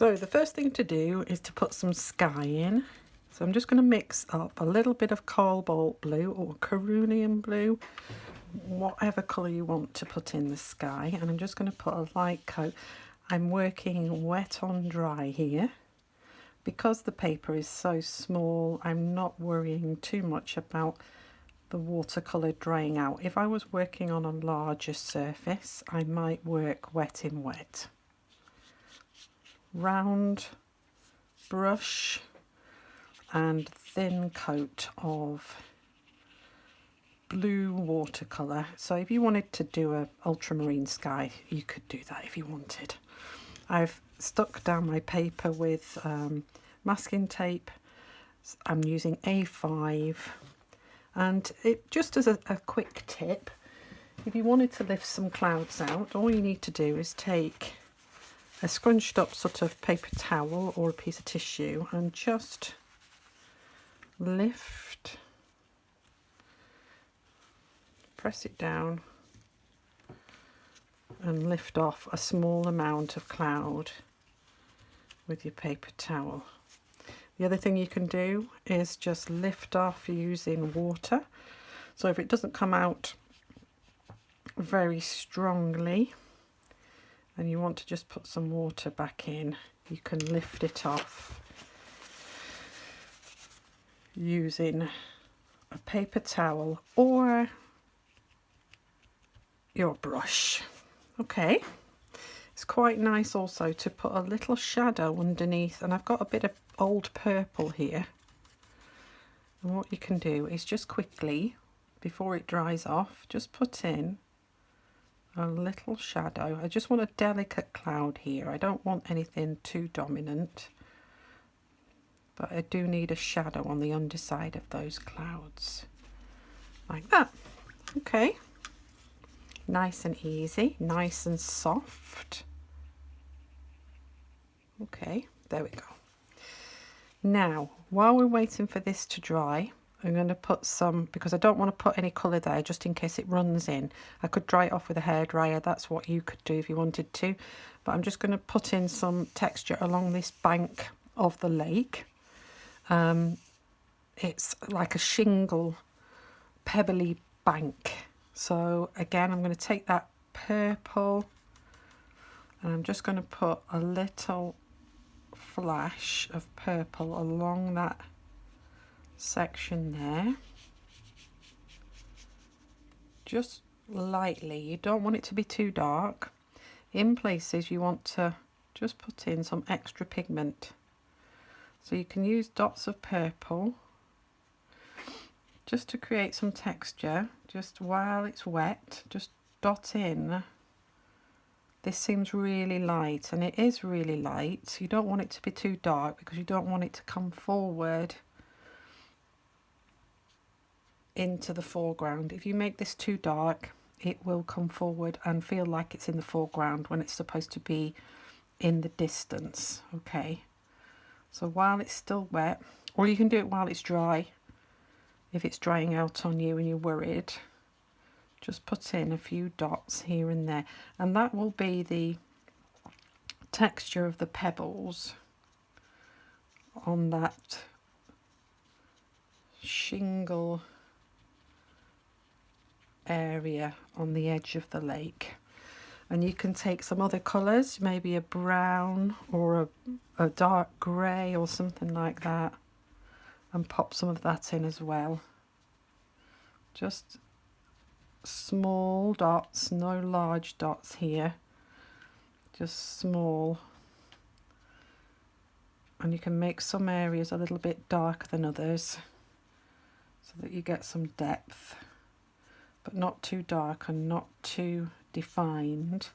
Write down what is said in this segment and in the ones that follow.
So the first thing to do is to put some sky in. So I'm just going to mix up a little bit of cobalt blue or cerulean blue, whatever colour you want to put in the sky, and I'm just going to put a light coat. I'm working wet on dry here. Because the paper is so small, I'm not worrying too much about the watercolour drying out. If I was working on a larger surface, I might work wet in wet. Round brush and thin coat of blue watercolour. So if you wanted to do a ultramarine sky, you could do that if you wanted. I've stuck down my paper with masking tape. I'm using A5, and it just as a quick tip, if you wanted to lift some clouds out, all you need to do is take a scrunched up sort of paper towel or a piece of tissue and just lift, press it down and lift off a small amount of cloud with your paper towel. The other thing you can do is just lift off using water. So if it doesn't come out very strongly and you want to just put some water back in, you can lift it off using a paper towel or your brush. Okay, it's quite nice also to put a little shadow underneath, and I've got a bit of old purple here, and what you can do is just quickly, before it dries off, just put in a little shadow. I just want a delicate cloud here. I don't want anything too dominant, but I do need a shadow on the underside of those clouds, like that. Okay, nice and easy, nice and soft. Okay, there we go. Now, while we're waiting for this to dry, I'm going to put some, because I don't want to put any colour there just in case it runs in. I could dry it off with a hairdryer, that's what you could do if you wanted to. But I'm just going to put in some texture along this bank of the lake. It's like a shingle, pebbly bank. So again, I'm going to take that purple and I'm just going to put a little flash of purple along that section there, just lightly. You don't want it to be too dark. In places you want to just put in some extra pigment, so you can use dots of purple just to create some texture. Just while it's wet, just dot in. This seems really light, and it is really light. You don't want it to be too dark because you don't want it to come forward into the foreground. If you make this too dark, it will come forward and feel like it's in the foreground when it's supposed to be in the distance. Okay, so while it's still wet, or you can do it while it's dry if it's drying out on you and you're worried, just put in a few dots here and there, and that will be the texture of the pebbles on that shingle area on the edge of the lake. And you can take some other colours, maybe a brown or a dark grey or something like that, and pop some of that in as well. Just small dots, no large dots here, just small. And you can make some areas a little bit darker than others so that you get some depth, but not too dark and not too defined.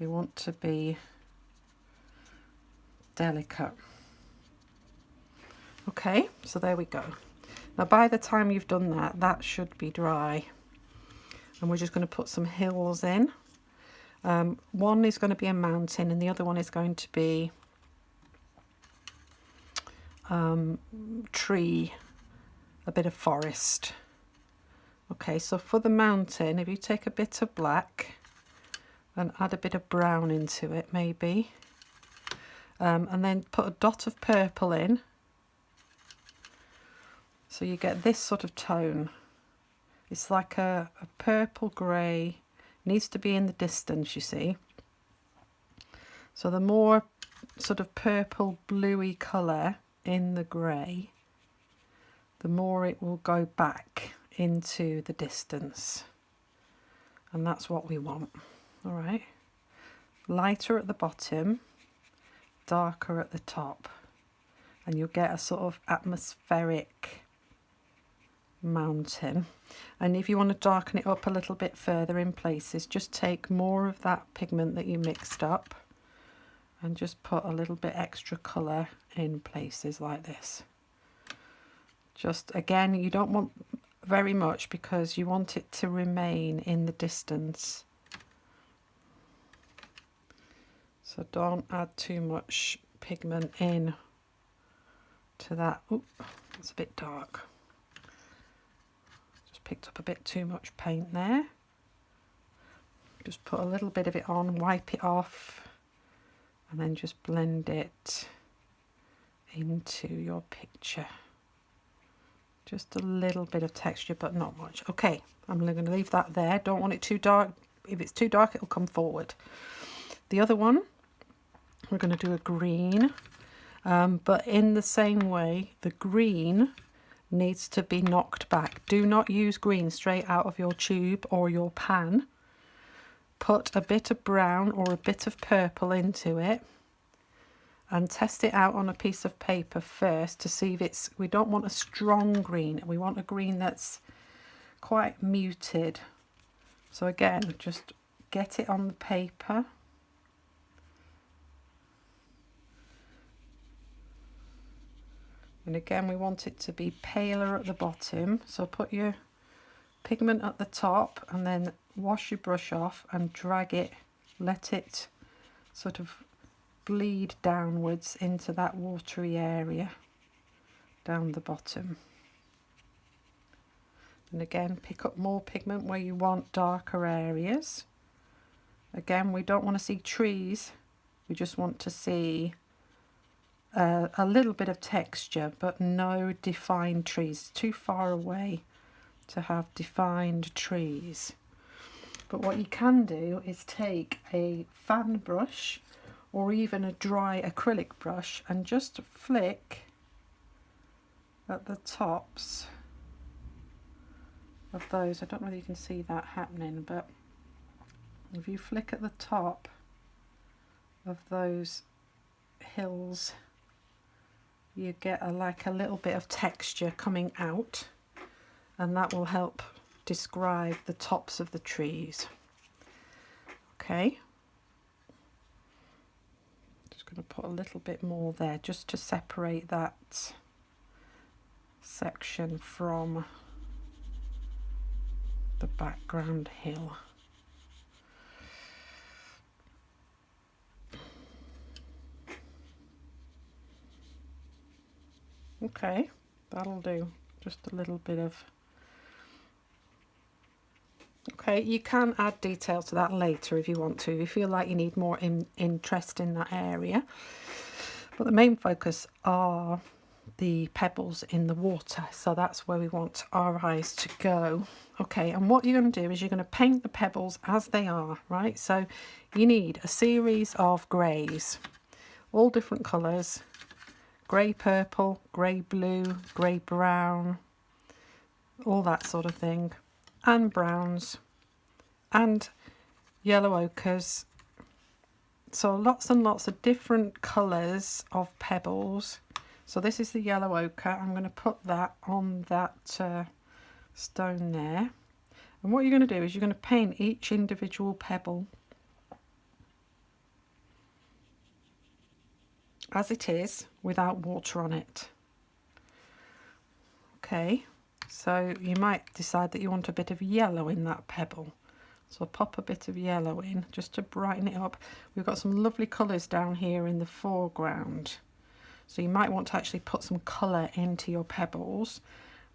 They want to be delicate. Okay, so there we go. Now by the time you've done that, that should be dry. And we're just going to put some hills in. One is going to be a mountain and the other one is going to be tree, a bit of forest. Okay, so for the mountain, if you take a bit of black and add a bit of brown into it maybe, and then put a dot of purple in, so you get this sort of tone. It's like a purple grey, needs to be in the distance, you see. So the more sort of purple bluey colour in the grey, the more it will go back into the distance, and that's what we want. All right, lighter at the bottom, darker at the top, and you'll get a sort of atmospheric mountain. And if you want to darken it up a little bit further in places, just take more of that pigment that you mixed up and just put a little bit extra colour in places like this. Just again, you don't want very much because you want it to remain in the distance. So don't add too much pigment in to that. Ooh, it's a bit dark. Just picked up a bit too much paint there. Just put a little bit of it on, wipe it off, and then just blend it into your picture. Just a little bit of texture, but not much. Okay, I'm going to leave that there. Don't want it too dark. If it's too dark, it'll come forward. The other one, we're going to do a green, but in the same way, the green needs to be knocked back. Do not use green straight out of your tube or your pan. Put a bit of brown or a bit of purple into it and test it out on a piece of paper first to see if it's, we don't want a strong green, we want a green that's quite muted. So again, just get it on the paper. And again, we want it to be paler at the bottom. So put your pigment at the top and then wash your brush off and drag it, let it sort of bleed downwards into that watery area down the bottom. And again, pick up more pigment where you want darker areas. Again, we don't want to see trees, we just want to see a little bit of texture, but no defined trees. It's too far away to have defined trees. But what you can do is take a fan brush or even a dry acrylic brush and just flick at the tops of those. I don't know whether you can see that happening, but if you flick at the top of those hills, you get like a little bit of texture coming out, and that will help describe the tops of the trees. Okay, just going to put a little bit more there just to separate that section from the background hill. Okay, that'll do. Just a little bit of... Okay, you can add detail to that later if you want to, if you feel like you need more interest in that area. But the main focus are the pebbles in the water, so that's where we want our eyes to go. Okay, and what you're going to do is you're going to paint the pebbles as they are, right? So you need a series of greys, all different colours. Grey purple, grey blue, grey brown, all that sort of thing, and browns and yellow ochres. So lots and lots of different colours of pebbles. So this is the yellow ochre. I'm going to put that on that stone there. And what you're going to do is you're going to paint each individual pebble as it is without water on it. Okay, so you might decide that you want a bit of yellow in that pebble, so pop a bit of yellow in just to brighten it up. We've got some lovely colours down here in the foreground, so you might want to actually put some colour into your pebbles.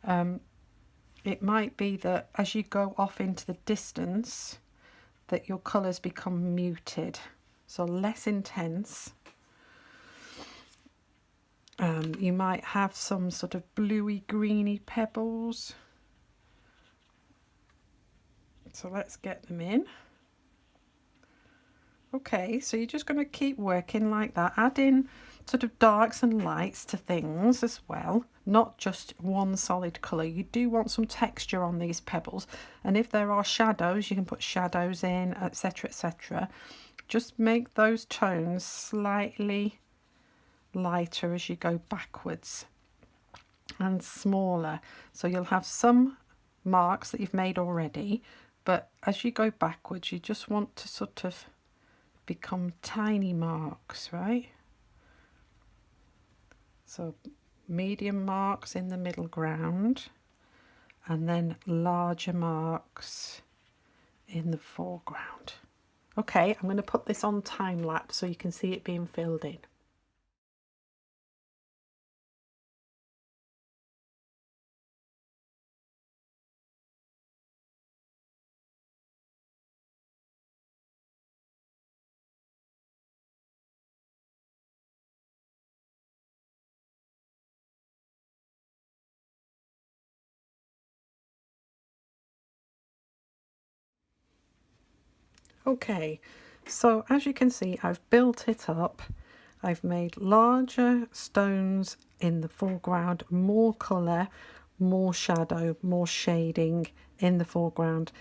It might be that as you go off into the distance that your colours become muted, so less intense. You might have some sort of bluey greeny pebbles. So let's get them in. Okay, so you're just going to keep working like that, add in sort of darks and lights to things as well, not just one solid colour. You do want some texture on these pebbles, and if there are shadows, you can put shadows in, etc, etc. Just make those tones slightly lighter as you go backwards and smaller. So you'll have some marks that you've made already, but as you go backwards, you just want to sort of become tiny marks, right? So medium marks in the middle ground, and then larger marks in the foreground. Okay, I'm going to put this on time lapse so you can see it being filled in. Okay, so as you can see, I've built it up. I've made larger stones in the foreground, more colour, more shadow, more shading in the foreground,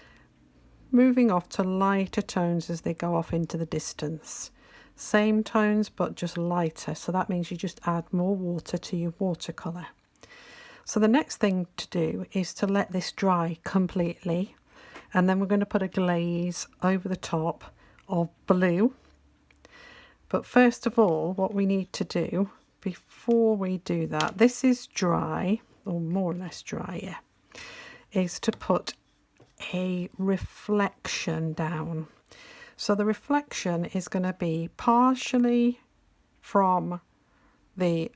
moving off to lighter tones as they go off into the distance. Same tones but just lighter, so that means you just add more water to your watercolour. So the next thing to do is to let this dry completely, and then we're going to put a glaze over the top of blue. But first of all, what we need to do before we do that, this is dry, or more or less dry, yeah, is to put a reflection down. So the reflection is going to be partially from the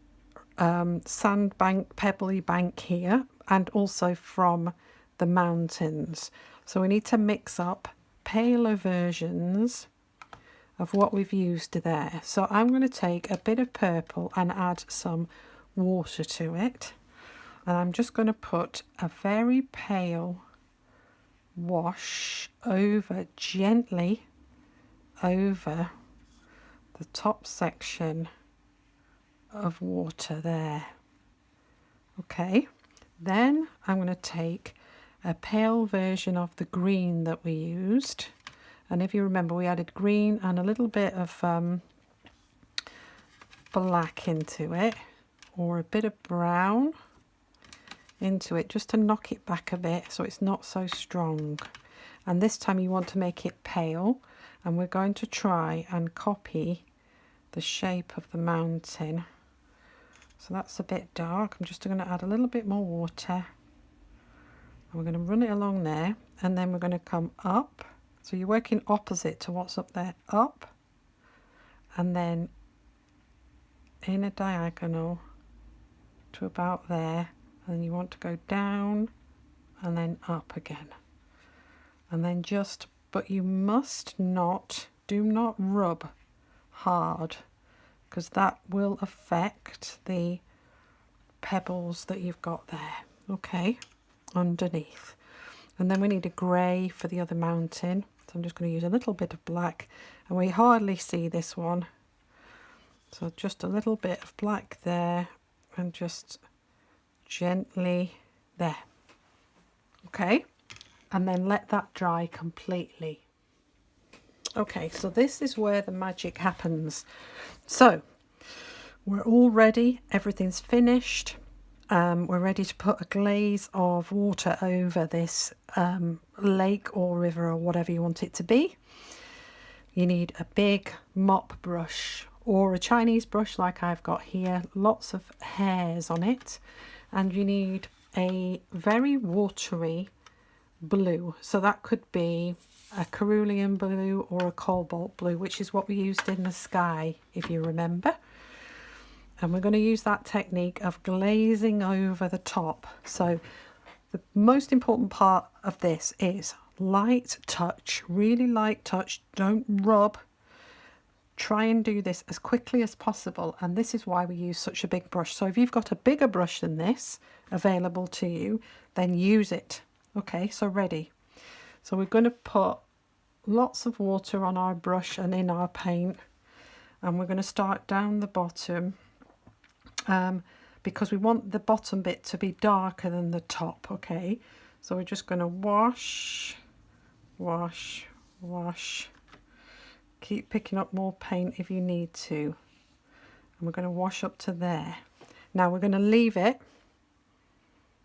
sandbank, pebbly bank here, and also from the mountains. So we need to mix up paler versions of what we've used there. So I'm going to take a bit of purple and add some water to it, and I'm just going to put a very pale wash over, gently over the top section of water there. Okay, then I'm going to take a pale version of the green that we used, and if you remember, we added green and a little bit of black into it, or a bit of brown into it, just to knock it back a bit so it's not so strong. And this time you want to make it pale, and we're going to try and copy the shape of the mountain. So that's a bit dark. I'm just going to add a little bit more water, and we're going to run it along there, and then we're going to come up. So you're working opposite to what's up there, up, and then in a diagonal to about there, and you want to go down and then up again, and then just, but you must not, do not rub hard, because that will affect the pebbles that you've got there, okay, underneath. And then we need a grey for the other mountain, so I'm just going to use a little bit of black, and we hardly see this one, so just a little bit of black there, and just gently there, okay, and then let that dry completely. Okay, so this is where the magic happens. So we're all ready, everything's finished. We're ready to put a glaze of water over this lake or river or whatever you want it to be. You need a big mop brush or a Chinese brush like I've got here, lots of hairs on it, and you need a very watery blue. So that could be a cerulean blue or a cobalt blue, which is what we used in the sky, if you remember. And we're going to use that technique of glazing over the top. So the most important part of this is light touch, really light touch. Don't rub, try and do this as quickly as possible, and this is why we use such a big brush. So if you've got a bigger brush than this available to you, then use it. Okay, so ready. So we're going to put lots of water on our brush and in our paint, and we're going to start down the bottom because we want the bottom bit to be darker than the top. Okay, so we're just going to wash, wash, wash. Keep picking up more paint if you need to, and we're going to wash up to there. Now we're going to leave it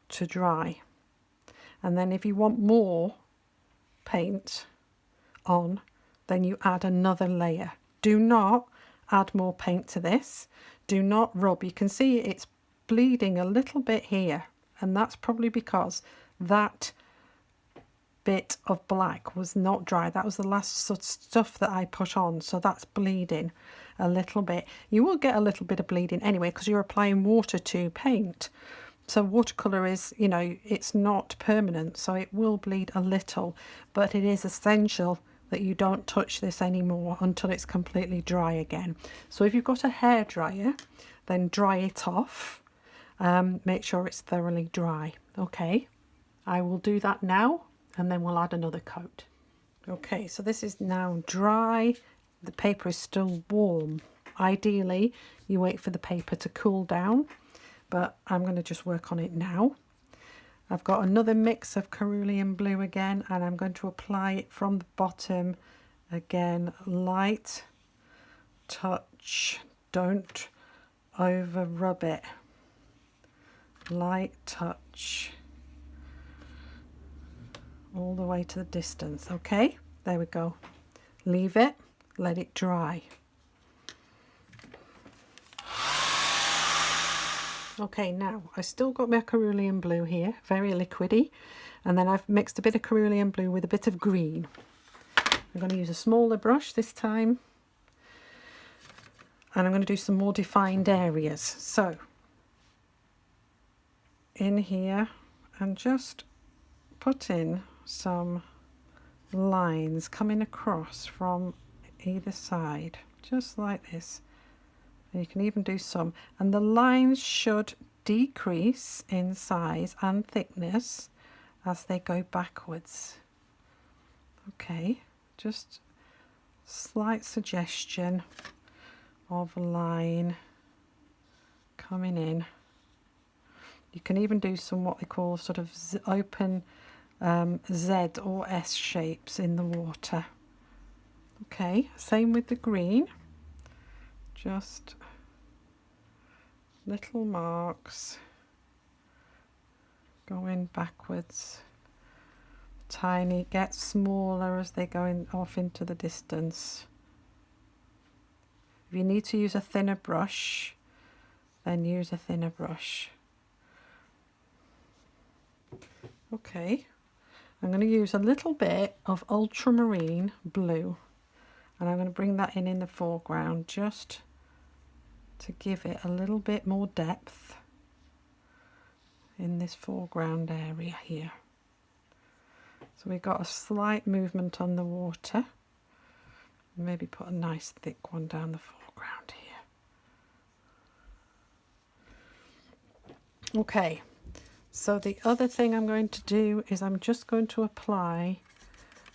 to dry, and then if you want more paint on, then you add another layer. Do not add more paint to this. Do not rub. You can see it's bleeding a little bit here, and that's probably because that bit of black was not dry. That was the last sort of stuff that I put on, so that's bleeding a little bit. You will get a little bit of bleeding anyway because you're applying water to paint. So watercolour is, you know, it's not permanent, so it will bleed a little, but it is essential that you don't touch this anymore until it's completely dry again. So if you've got a hairdryer, then dry it off. Make sure it's thoroughly dry. Okay, I will do that now, and then we'll add another coat. Okay, so this is now dry. The paper is still warm. Ideally, you wait for the paper to cool down, but I'm going to just work on it now. I've got another mix of cerulean blue again, and I'm going to apply it from the bottom again. Light touch, don't over rub it. Light touch all the way to the distance. Okay, there we go. Leave it, let it dry. Okay, now I've still got my cerulean blue here, very liquidy, and then I've mixed a bit of cerulean blue with a bit of green. I'm going to use a smaller brush this time, and I'm going to do some more defined areas. So in here, and just put in some lines coming across from either side, just like this. And you can even do some, and the lines should decrease in size and thickness as they go backwards. Okay, just slight suggestion of a line coming in. You can even do some what they call sort of open Z or S shapes in the water. Okay, same with the green. Just little marks going backwards. Tiny, get smaller as they go off into the distance. If you need to use a thinner brush, then use a thinner brush. Okay, I'm going to use a little bit of ultramarine blue, and I'm going to bring that in the foreground just to give it a little bit more depth in this foreground area here. So we've got a slight movement on the water. Maybe put a nice thick one down the foreground here. Okay, so the other thing I'm going to do is I'm just going to apply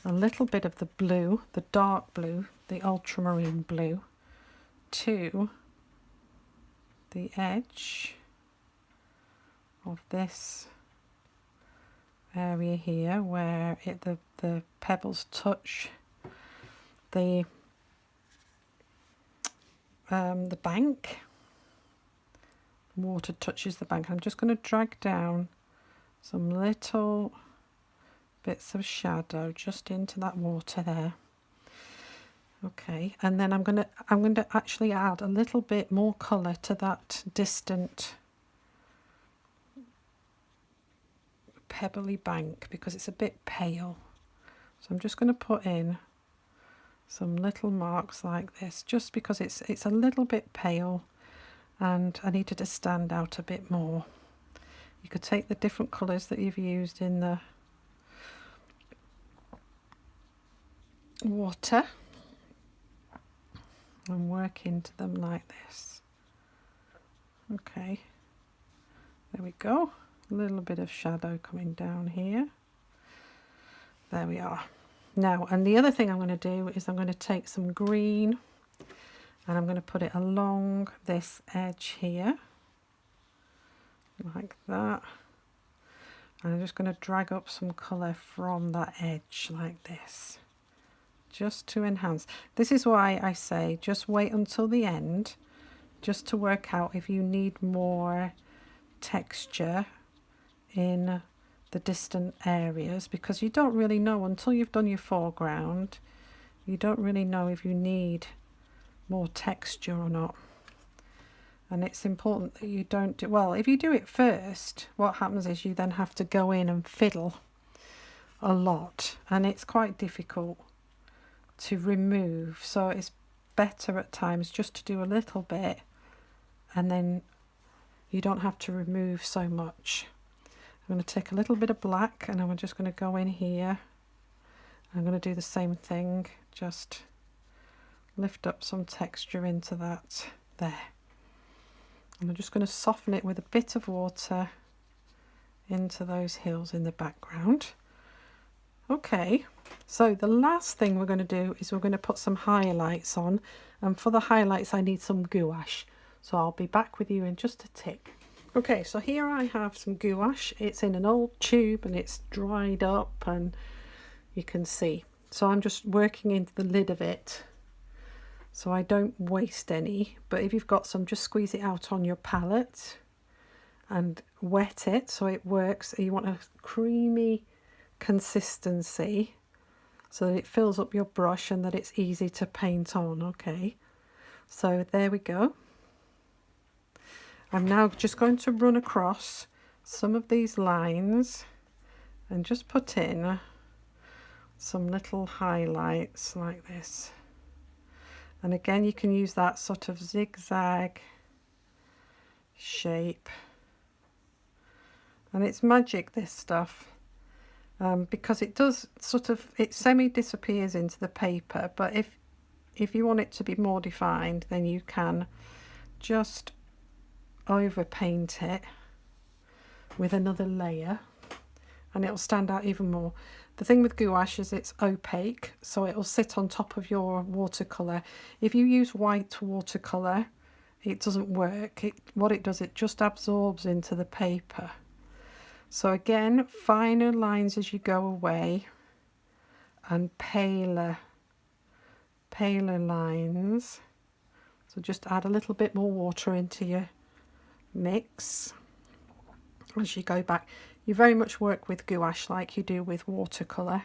a little bit of the blue, the dark blue, the ultramarine blue, to the edge of this area here where the pebbles touch the bank. Water touches the bank. I'm just going to drag down some little bits of shadow just into that water there. Okay, and then I'm going to actually add a little bit more colour to that distant pebbly bank because it's a bit pale. So I'm just going to put in some little marks like this just because it's a little bit pale and I need it to stand out a bit more. You could take the different colours that you've used in the water and work into them like this. Okay, there we go. A little bit of shadow coming down here. There we are. Now, and the other thing I'm going to do is I'm going to take some green and I'm going to put it along this edge here, like that. And I'm just going to drag up some colour from that edge like this, just to enhance. This is why I say just wait until the end, just to work out if you need more texture in the distant areas, because you don't really know until you've done your foreground. You don't really know if you need more texture or not. And it's important that you don't do, well, if you do it first, what happens is you then have to go in and fiddle a lot, and it's quite difficult to remove. So it's better at times just to do a little bit, and then you don't have to remove so much. I'm going to take a little bit of black and I'm just going to go in here. I'm going to do the same thing, just lift up some texture into that there. And I'm just going to soften it with a bit of water into those hills in the background. Okay, so the last thing we're going to do is we're going to put some highlights on, and for the highlights I need some gouache. So I'll be back with you in just a tick. Okay, so here I have some gouache. It's in an old tube and it's dried up, and you can see. So I'm just working into the lid of it so I don't waste any. But if you've got some, just squeeze it out on your palette and wet it so it works. You want a creamy consistency so that it fills up your brush and that it's easy to paint on. Okay, so there we go. I'm now just going to run across some of these lines and just put in some little highlights like this. And again, you can use that sort of zigzag shape. And it's magic, this stuff, because it does sort of, it semi-disappears into the paper. But if you want it to be more defined, then you can just over paint it with another layer and it'll stand out even more. The thing with gouache is it's opaque, so it'll sit on top of your watercolour. If you use white watercolour, it doesn't work. What it does, it just absorbs into the paper. So again, finer lines as you go away and paler lines. So just add a little bit more water into your mix as you go back. You very much work with gouache like you do with watercolour.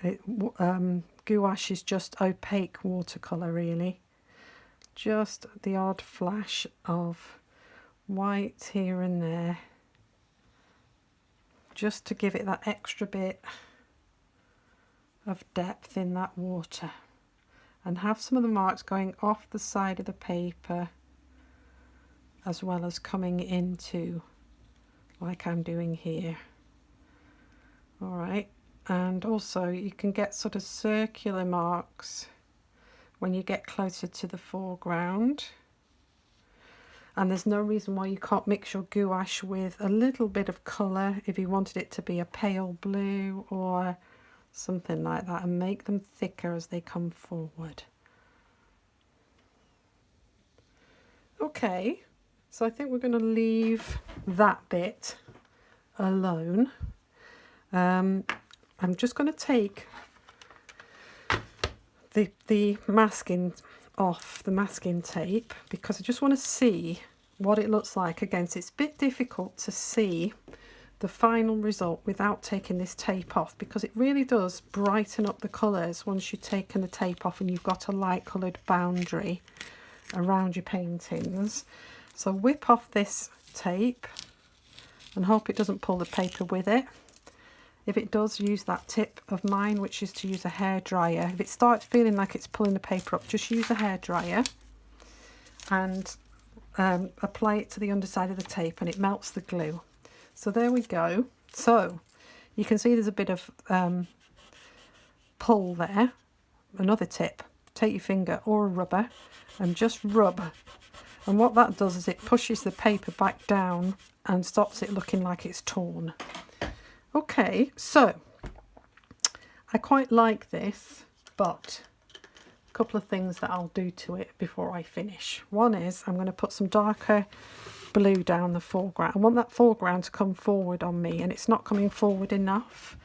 Gouache is just opaque watercolour, really. Just the odd flash of white here and there, just to give it that extra bit of depth in that water, and have some of the marks going off the side of the paper as well as coming into, like I'm doing here. All right, and also you can get sort of circular marks when you get closer to the foreground, and there's no reason why you can't mix your gouache with a little bit of colour if you wanted it to be a pale blue or something like that, and make them thicker as they come forward. Okay, so I think we're going to leave that bit alone. I'm just going to take the masking off, the masking tape, because I just want to see what it looks like. Again, so it's a bit difficult to see the final result without taking this tape off, because it really does brighten up the colours once you've taken the tape off and you've got a light coloured boundary around your paintings. So whip off this tape and hope it doesn't pull the paper with it. If it does, use that tip of mine, which is to use a hairdryer. If it starts feeling like it's pulling the paper up, just use a hairdryer and apply it to the underside of the tape, and it melts the glue. So there we go. So you can see there's a bit of pull there. Another tip, take your finger or a rubber and just rub. And what that does is it pushes the paper back down and stops it looking like it's torn. Okay, so I quite like this, but a couple of things that I'll do to it before I finish. One is I'm going to put some darker blue down the foreground. I want that foreground to come forward on me, and it's not coming forward enough.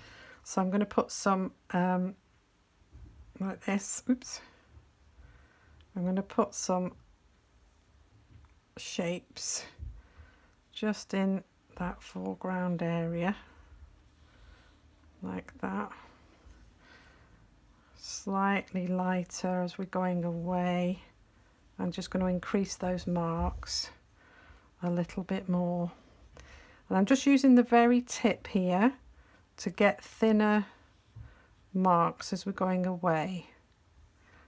So I'm going to put some like this. Oops. I'm going to put some shapes just in that foreground area, like that. Slightly lighter as we're going away. I'm just going to increase those marks a little bit more. And I'm just using the very tip here to get thinner marks as we're going away.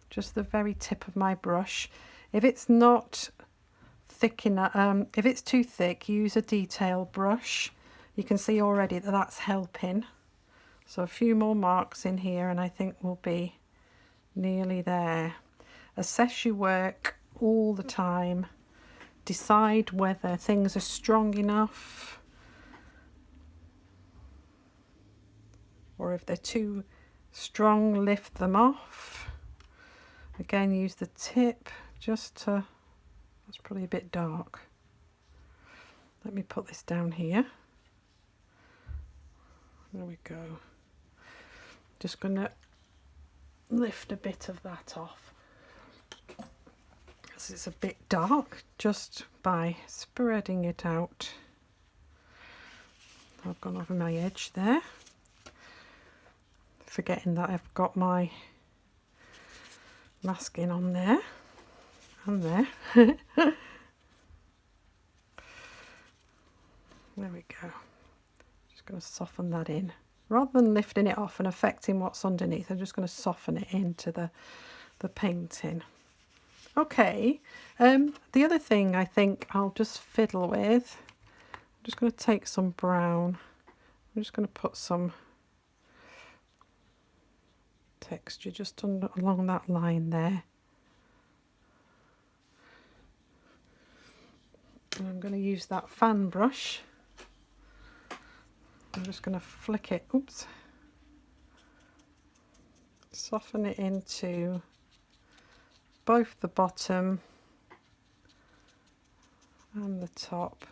Just the very tip of my brush. If it's not thick enough, if it's too thick, use a detail brush. You can see already that that's helping. So a few more marks in here and I think we'll be nearly there. Assess your work all the time. Decide whether things are strong enough or if they're too strong, lift them off. Again, use the tip just to, that's probably a bit dark. Let me put this down here. There we go. Just going to lift a bit of that off. Because it's a bit dark, just by spreading it out. I've gone over my edge there. Forgetting that I've got my masking on there and there. There we go. Just going to soften that in. Rather than lifting it off and affecting what's underneath, I'm just going to soften it into the painting. Okay, the other thing I think I'll just fiddle with, I'm just going to take some brown. I'm just going to put some texture just along that line there. And I'm going to use that fan brush. I'm just going to flick it, oops, soften it into both the bottom and the top,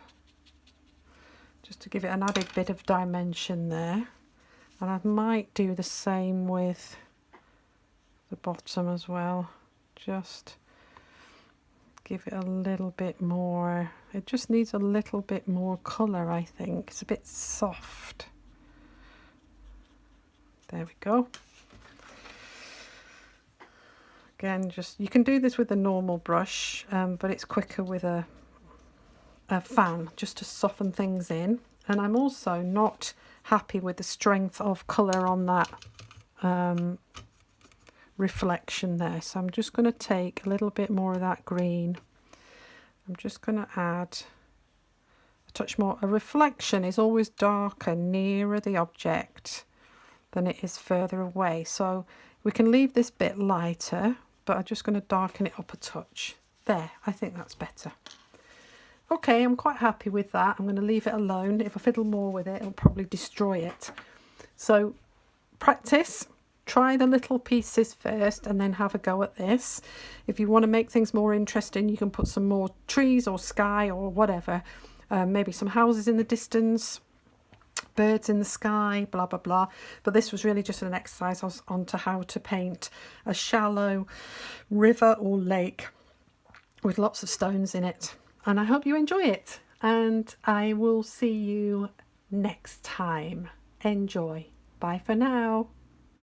just to give it an added bit of dimension there. And I might do the same with the bottom as well, just give it a little bit more, it just needs a little bit more colour, I think. It's a bit soft. There we go. Again, just, you can do this with a normal brush, but it's quicker with a fan, just to soften things in. And I'm also not happy with the strength of colour on that reflection there, so I'm just going to take a little bit more of that green. I'm just going to add a touch more. A reflection is always darker nearer the object than it is further away, so we can leave this bit lighter, but I'm just going to darken it up a touch. There, I think that's better. Okay, I'm quite happy with that. I'm going to leave it alone. If I fiddle more with it, it'll probably destroy it. So practice. Try the little pieces first and then have a go at this. If you want to make things more interesting, you can put some more trees or sky or whatever. Maybe some houses in the distance, birds in the sky, blah, blah, blah. But this was really just an exercise onto how to paint a shallow river or lake with lots of stones in it. And I hope you enjoy it. And I will see you next time. Enjoy. Bye for now.